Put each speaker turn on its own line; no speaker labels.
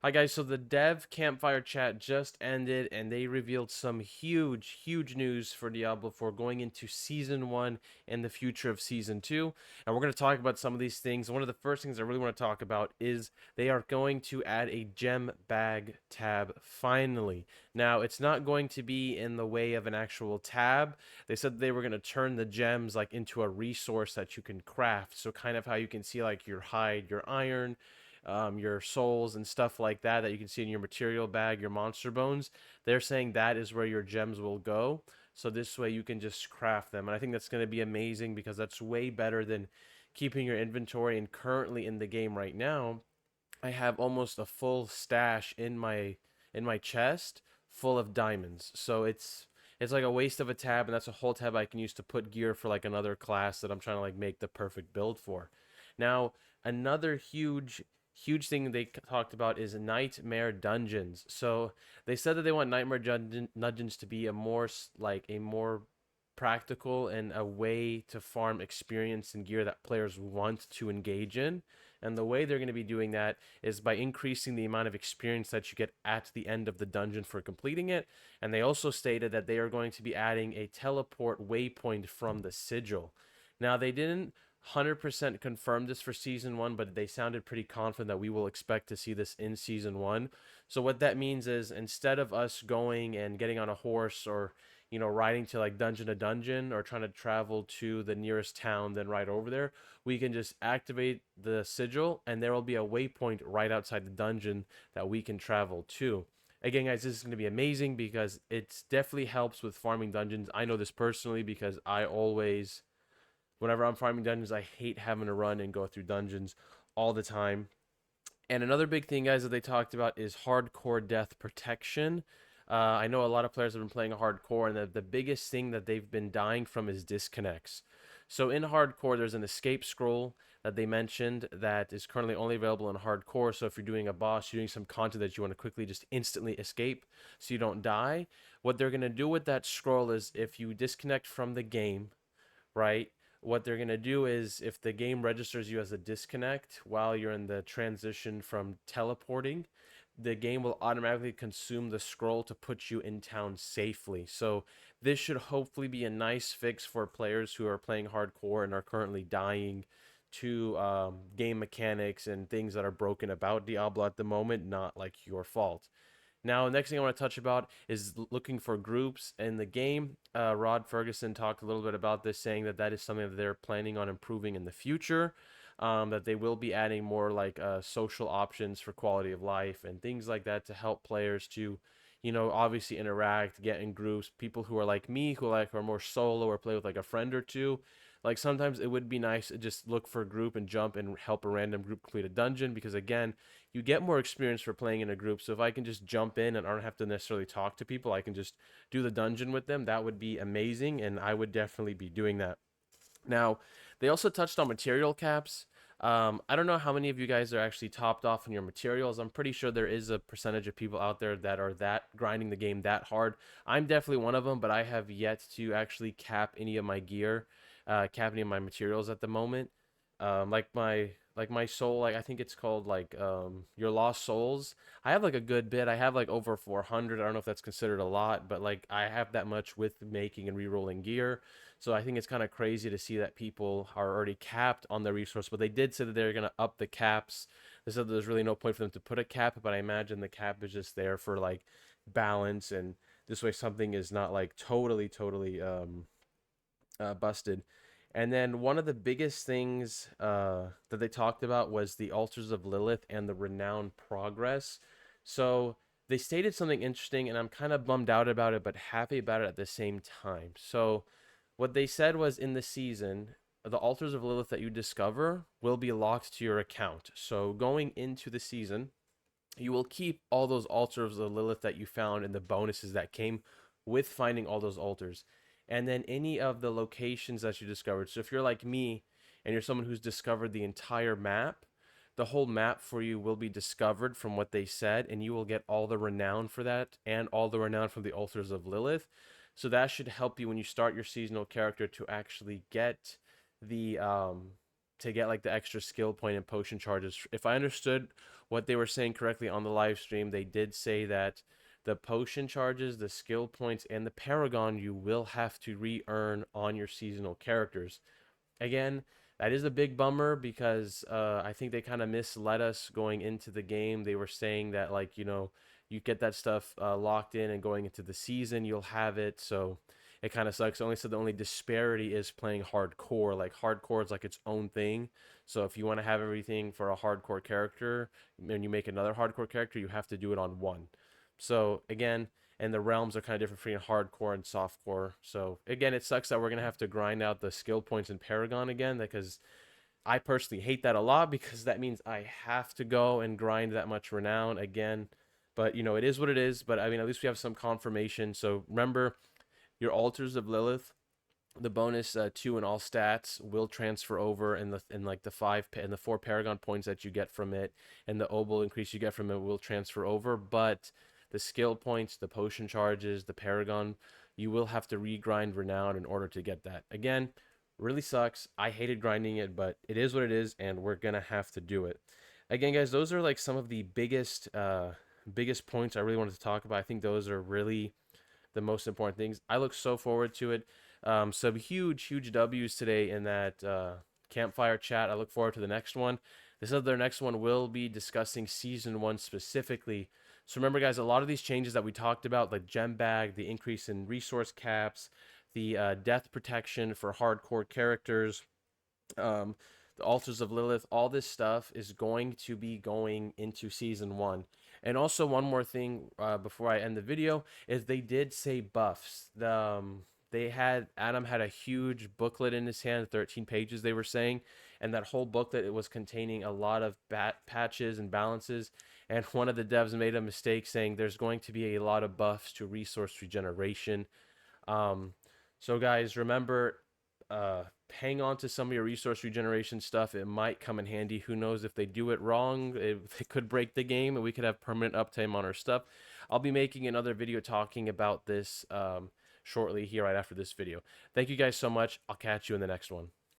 Hi guys, so the dev campfire chat just ended and they revealed some huge news for Diablo 4 going into season 1 and the future of season 2. And we're going to talk about some of these things. One of the first things I really want to talk about is they are going to add a gem bag tab finally. Now, it's not going to be in the way of an actual tab. They said they were going to turn the gems like into a resource that you can craft. So kind of how you can see like your hide, your iron, your souls and stuff like that that you can see in your material bag, your monster bones. They're saying that is where your gems will go. So this way you can just craft them. And I think that's going to be amazing because that's way better than keeping your inventory. And currently in the game right now, I have almost a full stash in my chest full of diamonds. So it's like a waste of a tab, and that's a whole tab I can use to put gear for like another class that I'm trying to like make the perfect build for. Now, another huge thing they talked about is nightmare dungeons. So they said that they want nightmare dungeons to be a more like a more practical and a way to farm experience and gear that players want to engage in. And the way they're going to be doing that is by increasing the amount of experience that you get at the end of the dungeon for completing it. And they also stated that they are going to be adding a teleport waypoint from the sigil. Now, they didn't 100% confirm this for season 1, but they sounded pretty confident that we will expect to see this in season 1. So what that means is instead of us going and getting on a horse or riding to like dungeon to dungeon or trying to travel to the nearest town then right over there, we can just activate the sigil and there will be a waypoint right outside the dungeon that we can travel to. Again, guys, this is going to be amazing because it definitely helps with farming dungeons. I know this personally because whenever I'm farming dungeons, I hate having to run and go through dungeons all the time. And another big thing, guys, that they talked about is hardcore death protection. I know a lot of players have been playing hardcore, and the biggest thing that they've been dying from is disconnects. So in hardcore, there's an escape scroll that they mentioned that is currently only available in hardcore. So if you're doing a boss, you're doing some content that you want to quickly just instantly escape so you don't die, what they're going to do with that scroll is if you disconnect from the game, right? What they're going to do is if the game registers you as a disconnect while you're in the transition from teleporting, the game will automatically consume the scroll to put you in town safely. So this should hopefully be a nice fix for players who are playing hardcore and are currently dying to game mechanics and things that are broken about Diablo at the moment, not like your fault. Now, the next thing I want to touch about is looking for groups in the game. Rod Ferguson talked a little bit about this, saying that that is something that they're planning on improving in the future. That they will be adding more like social options for quality of life and things like that to help players to, obviously interact, get in groups. People who are like me, who like are more solo or play with like a friend or two. Like sometimes it would be nice to just look for a group and jump and help a random group complete a dungeon because again, you get more experience for playing in a group. So if I can just jump in and I don't have to necessarily talk to people, I can just do the dungeon with them. That would be amazing, and I would definitely be doing that. Now, they also touched on material caps. I don't know how many of you guys are actually topped off on your materials. I'm pretty sure there is a percentage of people out there that are that grinding the game that hard. I'm definitely one of them, but I have yet to actually cap any of my gear, cap any of my materials at the moment. Like my soul, like I think it's called like your lost souls. I have like a good bit. I have like over 400. I don't know if that's considered a lot, but like I have that much with making and re-rolling gear. So I think it's kind of crazy to see that people are already capped on their resource, but they did say that they're going to up the caps. They said there's really no point for them to put a cap, but I imagine the cap is just there for like balance, and this way something is not like totally busted. And then one of the biggest things that they talked about was the altars of Lilith and the renowned progress. So they stated something interesting, and I'm kind of bummed out about it, but happy about it at the same time. So what they said was in the season, the altars of Lilith that you discover will be locked to your account. So going into the season, you will keep all those altars of Lilith that you found and the bonuses that came with finding all those altars. And then any of the locations that you discovered. So if you're like me and you're someone who's discovered the entire map, the whole map for you will be discovered from what they said, and you will get all the renown for that and all the renown from the altars of Lilith. So that should help you when you start your seasonal character to actually get the to get like the extra skill point and potion charges. If I understood what they were saying correctly on the live stream, they did say that the potion charges, the skill points, and the paragon you will have to re-earn on your seasonal characters. Again, that is a big bummer because I think they kind of misled us going into the game. They were saying that, like, you get that stuff locked in, and going into the season you'll have it. So it kind of sucks. Only said the only disparity is playing hardcore. Like, hardcore is like its own thing. So if you want to have everything for a hardcore character and you make another hardcore character, you have to do it on one. So again, and the realms are kind of different between hardcore and softcore. So again, it sucks that we're gonna have to grind out the skill points in Paragon again, because I personally hate that a lot, because that means I have to go and grind that much renown again. But it is what it is. But I mean, at least we have some confirmation. So remember, your altars of Lilith, the bonus 2 in all stats will transfer over, and like the 5 and the 4 Paragon points that you get from it, and the obol increase you get from it will transfer over. But the skill points, the potion charges, the Paragon, you will have to regrind renown in order to get that. Again, really sucks. I hated grinding it, but it is what it is, and we're gonna have to do it. Again, guys, those are like some of the biggest points I really wanted to talk about. I think those are really the most important things. I look so forward to it. Some huge W's today in that campfire chat. I look forward to the next one. This other next one will be discussing season 1 specifically. So remember, guys, a lot of these changes that we talked about, like gem bag, the increase in resource caps, the death protection for hardcore characters, the altars of Lilith, all this stuff is going to be going into season 1. And also, one more thing before I end the video is they did say buffs. Adam had a huge booklet in his hand, 13 pages they were saying, and that whole booklet, it was containing a lot of patches and balances. And one of the devs made a mistake saying there's going to be a lot of buffs to resource regeneration. So guys, remember, hang on to some of your resource regeneration stuff. It might come in handy. Who knows, if they do it wrong, it could break the game and we could have permanent uptime on our stuff. I'll be making another video talking about this shortly here right after this video. Thank you guys so much. I'll catch you in the next one.